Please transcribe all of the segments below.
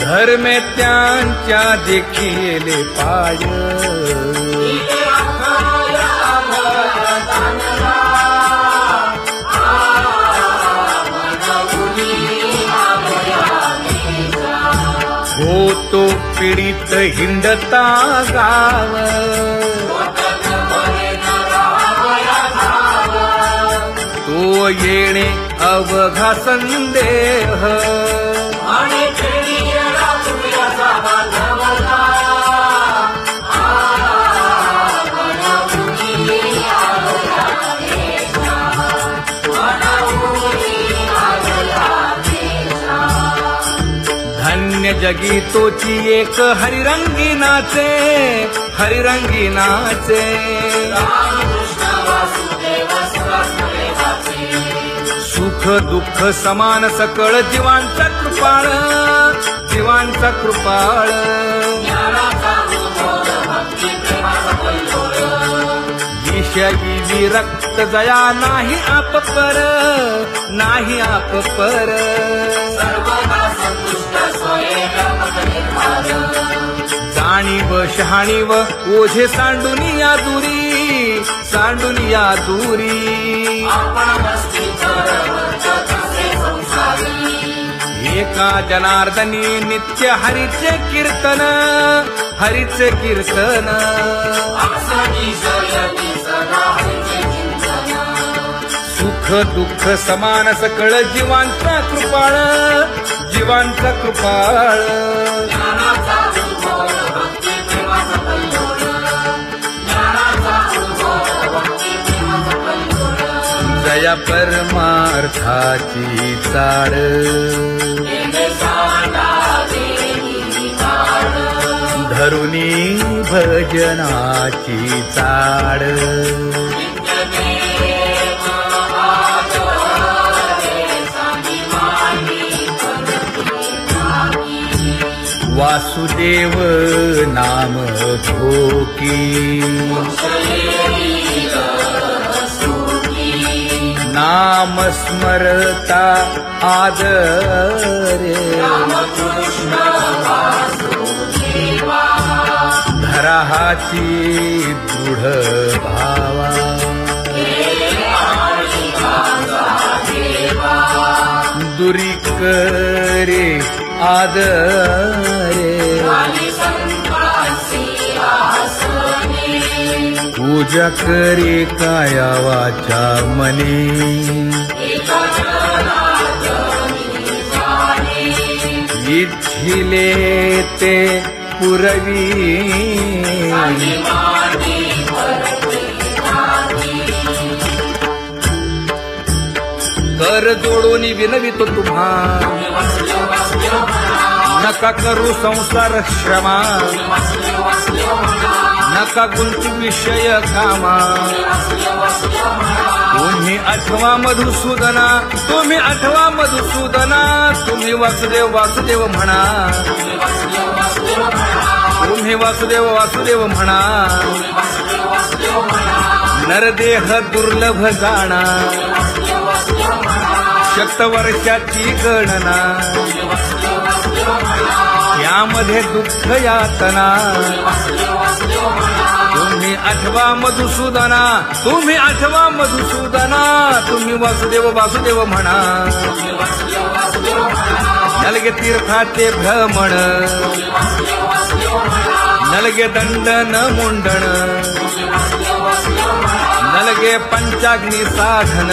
धर्मेत्यांच्या देखील पाय होतो पीडित हिंडता गाव तो येणे अवघा संदेह धन्य जगी तोची एक हरिरंगी नाचे हरिरंगी नाचे सुख दुःख समान सकळ जीवांचा कृपाळ जीवांचा कृपाळ विषयी विरक्त जया नाही आप पर नाही आप पर जाणीव शहाणीव ओझे सांडुनिया दुरी सांडुनिया दुरी एका जनार्दनी नित्य हरीचे कीर्तन हरीचे कीर्तन सुख दुःख समान सकळ जीवांचा कृपाळ जीवांचा कृपाळ जया परमार्थाची चाड धरुनी भजनाची चाड वासुदेव नाम भोकी नाम स्मरता आदरे धराहाची दृढ भावा दुरी करे आदरे पूजा करे काया वाचा मने इच्छिले ते पुरवी कर जोडून विनवितो तुम्हा नका करू संसार श्रमा नका गुंतू विषय कामा तुम्ही आठवा मधुसूदना तुम्ही आठवा मधुसूदना तुम्ही वासुदेव वासुदेव म्हणा तुम्ही वासुदेव वासुदेव म्हणा नरदेह दुर्लभ जाणा शतवर्षाची गणना यामध्ये दुःख यातना तुम्ही आठवा मधुसूदना तुम्ही आठवा मधुसूदना तुम्ही वासुदेव वासुदेव म्हणा नलगे तीर्थाचे भ्रमण नलगे दंडन मुंडण नलगे पंचाग्नी साधन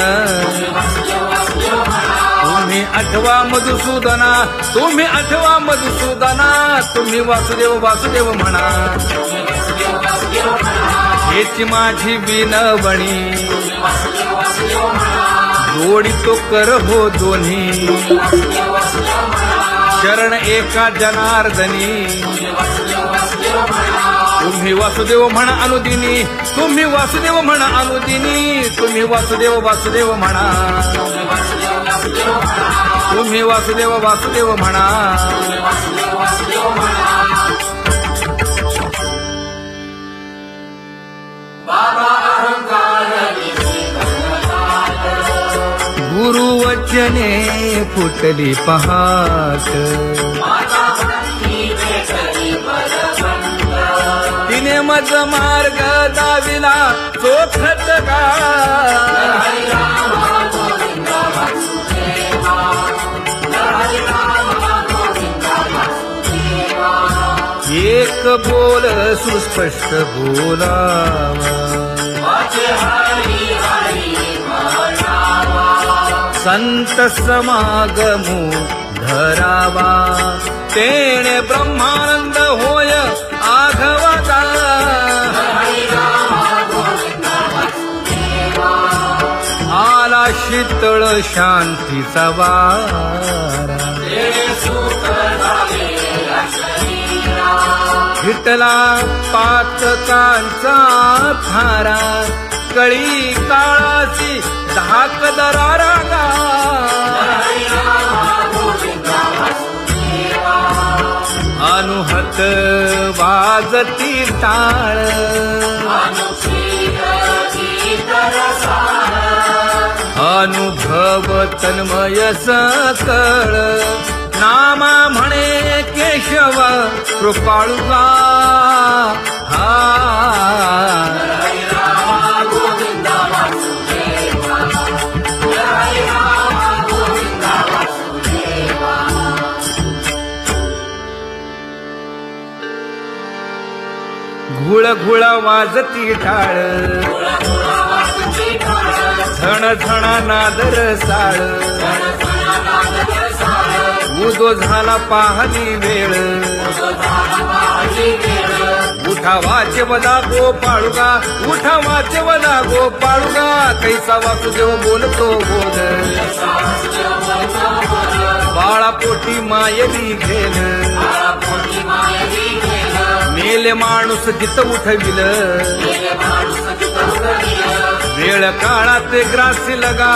तुम्ही आठवा मधुसूदना तुम्ही आठवा मधुसूदना तुम्ही वासुदेव वासुदेव म्हणा हेची माझी विनवणी जोडितो कर हो दोन्ही शरण एका जनार्दनी तुम्ही वासुदेव म्हणा अनुदिनी तुम्ही वासुदेव म्हणा अनुदिनी तुम्ही वासुदेव वासुदेव म्हणा तुम्ही वासुदेव वासुदेव म्हणा गुरुवचने फुटली पहाट तिने मज मार्ग दाविला चोखत का एक बोल सुस्पष्ट बोलावा संत समागमू धरावा तेणे ब्रह्मानंद होय आघवाचा आला शीतळ शांतीचा वारा विठला पातकांचा थारा कळी काळाची धाक दरारा अनुहत वाजती टाळ अनुभव तन्मय सकळ नामा म्हणे केशव कृपाळुगा घुळ घुळ वाजती टाळ झण झण नादर साळ उदो झाला पाहली वेळ उठा वाचे वदा गोपाळुगा उठा वाचे वदा गोपाळुगा कैसा वासुदेव बोलतो बोल बाळा पोटी मायली घेल मेले माणूस जित उठविल वेळ काळात ग्रासी लगा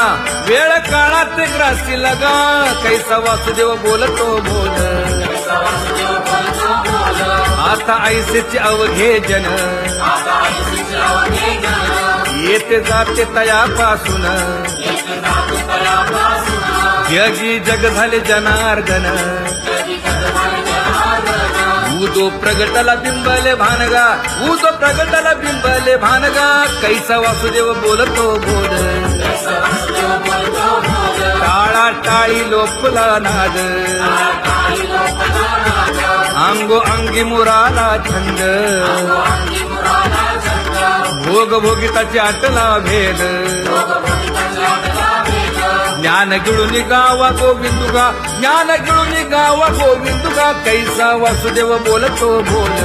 वेळ काळात ग्रासी लगा कैसा वासुदेव बोलतो बोल आता ऐसेचे अवघे जन येते जाते तयापासून जगी जग झाले जनार्दन उदो प्रगटला बिंबले भानगा उदो प्रगटला बिंबले भानगा कैसा वासुदेव बोलतो बोल टाळा टाळी लोपला नाद अंगो अंगी मुराला छंद भोग भोगिताची आटला भेद ज्ञान गिळून गावा गोविंदुगा ज्ञान गिळून गावा गोविंदुगा कैसा वासुदेव बोलतो बोल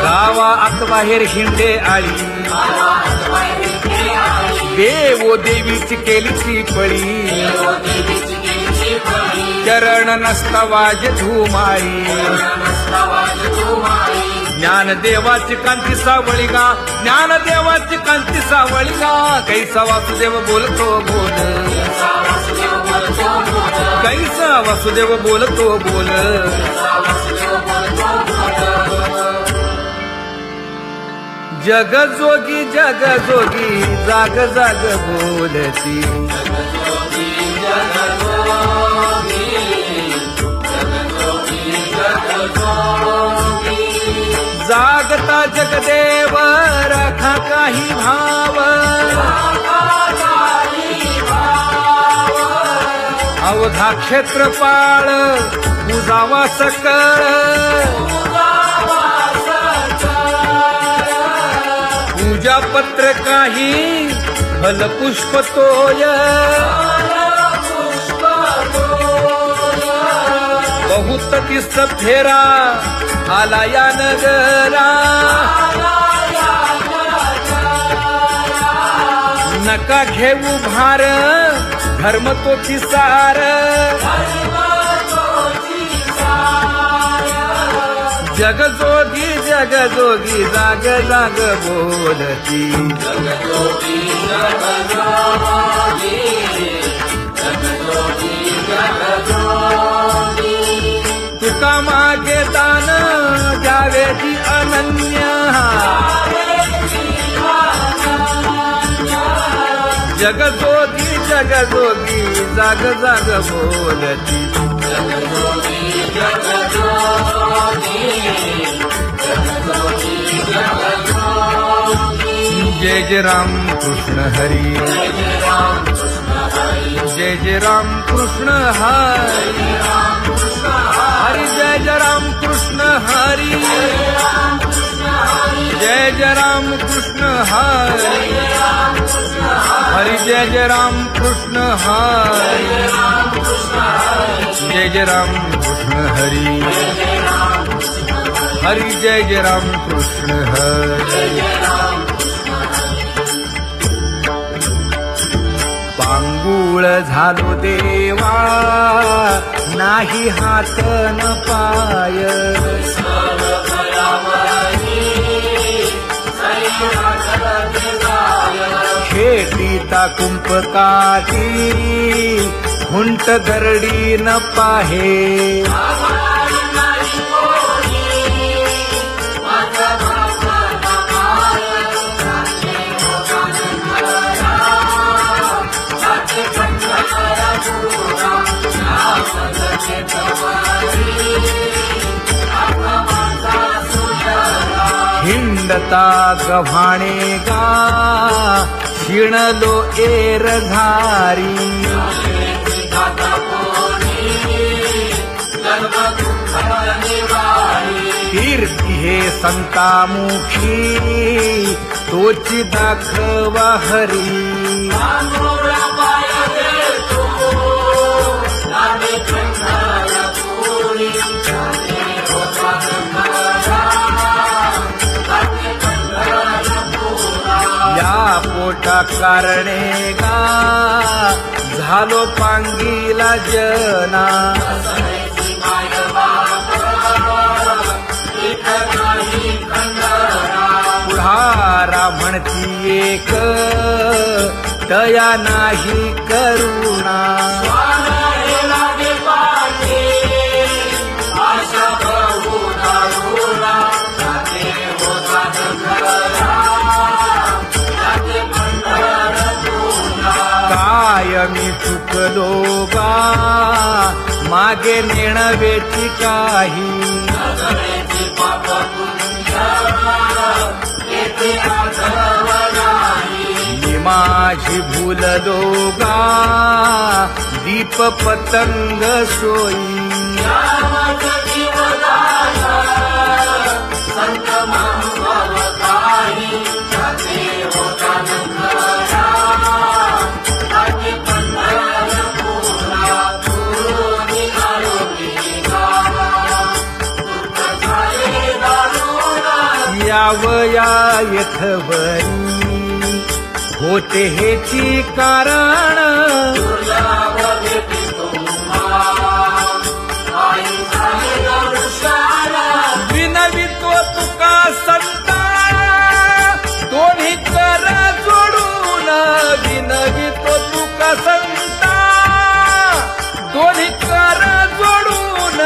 गावा आत बाहेर हिंडे आळी देवो देवीची केलीची पळी चरण नसता वाज धुमाळी ज्ञानदेवाची कांती सावळी गा ज्ञानदेवाची कांती सावळी गा कैसा वासुदेव बोलतो बोल कैसा वासुदेव बोलतो बोल जग जोगी जाग जाग बोलती जागता जगदेव राखा काही भाव अवधा क्षेत्रपाळ बुजावा सकळ पूजा पत्र काही फलपुष्प तोय बहुत दिस फेरा आला या नगरा नका घेऊ भार धर्म तो सार जग जोगी जाग जाग बोलती तुका मागे दान द्यावेची अनन्य जगजोगी जगजोगी जाग जाग बोलती जय जय राम कृष्ण हरी जय जय राम कृष्ण हरी हरी जय जय राम कृष्ण हरी जय जय राम कृष्ण हरी हरी जय जय राम कृष्ण हरी जय जय राम कृष्ण हरी हरी जय जय राम कृष्ण हरी पांगुळ झालो देवा नाही हात न पाय खेटीता कुंपकाठी हुंट गरडी न पाहे हिंडता गव्हाणे गा शिणलो एर घारी कीर्ती हे संतामुखी तोची दाखवा हरी या पोटा कारणे गा झालो पांगीला जना पुढारा म्हणती एक तया नाही करुणा मी चुकलो गा मागे नेणवेची काही मी माझी भूललो गा दीप पतंग सोयी यावया यथवरी होते हेची कारण विनवितो तुका संता दोन्ही कर जोडून विनवितो तुका संता दोन्ही कर जोडून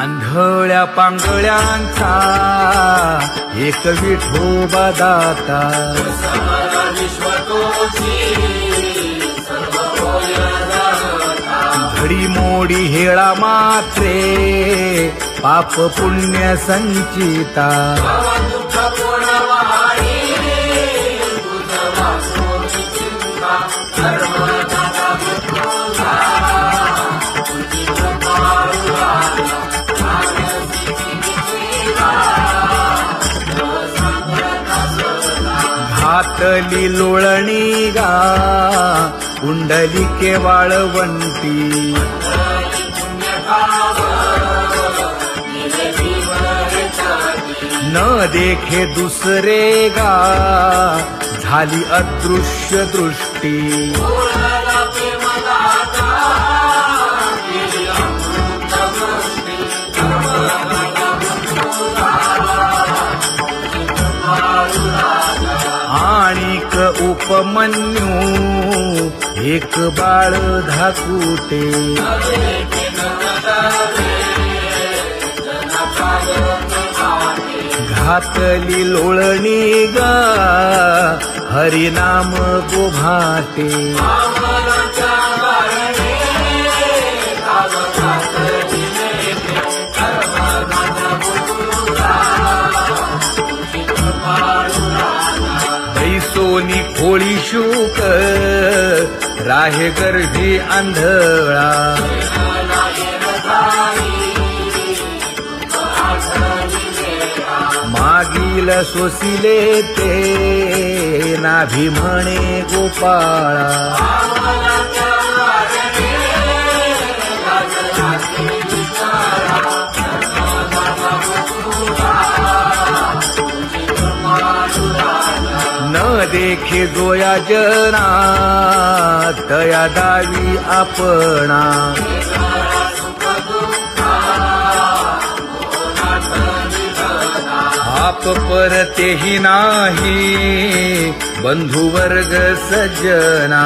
आंधळ्या पांगळ्यांचा एक विठोबा दाता घडी मोडी हेळा मात्रे पाप पुण्य संचिता घातली लोळणी गा कुंडलिके वाळवंटी न देखे दुसरे गा झाली अदृश्य दृष्टी उपमन्यू एक बाळ धाकुटे घातली लोळणी ग हरिनाम गोभाटे सोनी खोळी शूक राहे गर्भी आंधळा मागील सोसिले ते नाभी म्हणे गोपाळा न देखे जोया जना तया दावी आपणा आप परतेही नाही बंधू वर्ग सज्जना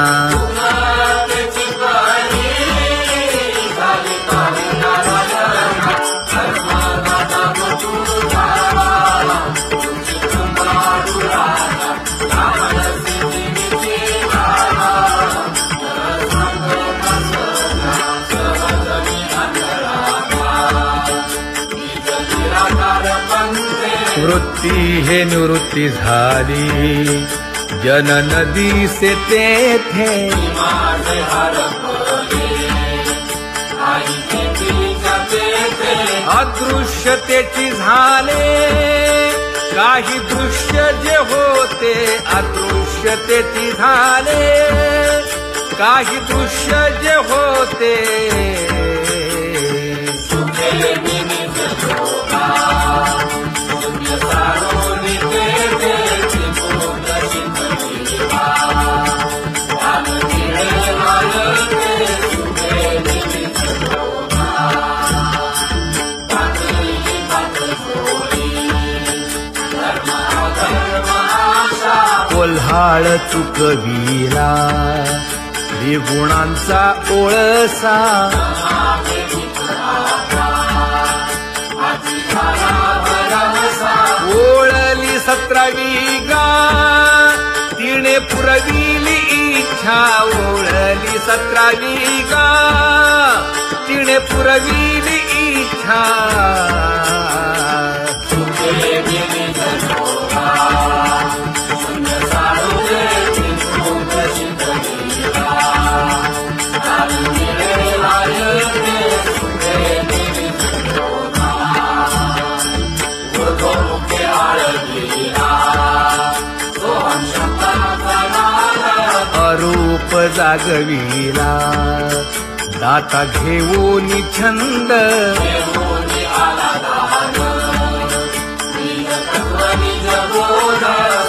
वृत्ती हे निवृत्ती झाली जन नदी से तेथे अदृश्यतेची झाले काही दृश्य जे होते अदृश्यतेची झाले काही दृश्य जे होते कोल्हाळ चुकविला विगुणांचा ओळसा ओळली 17वी गा तिने पुरविली इच्छा ओळली 17वी गा तिने पुरविली इच्छा अरूप जागविला दाता घेऊन छंद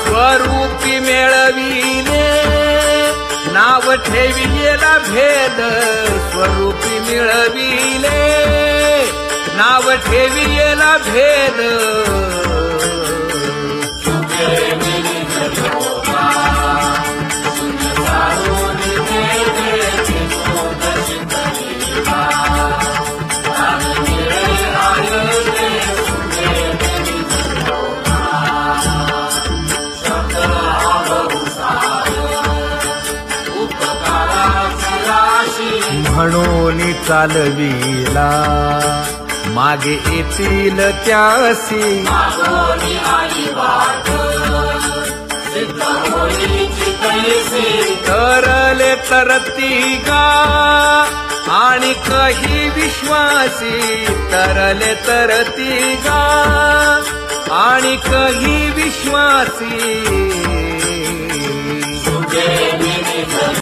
स्वरूपी मिळविले नाव ठेविलेला भेद स्वरूपी मिळविले नाव ठेविलेला भेद म्हणून चालविला मागे येतील त्यासी तरले तरती गा आणि काही विश्वासी तरले तरती गा आणि काही विश्वासी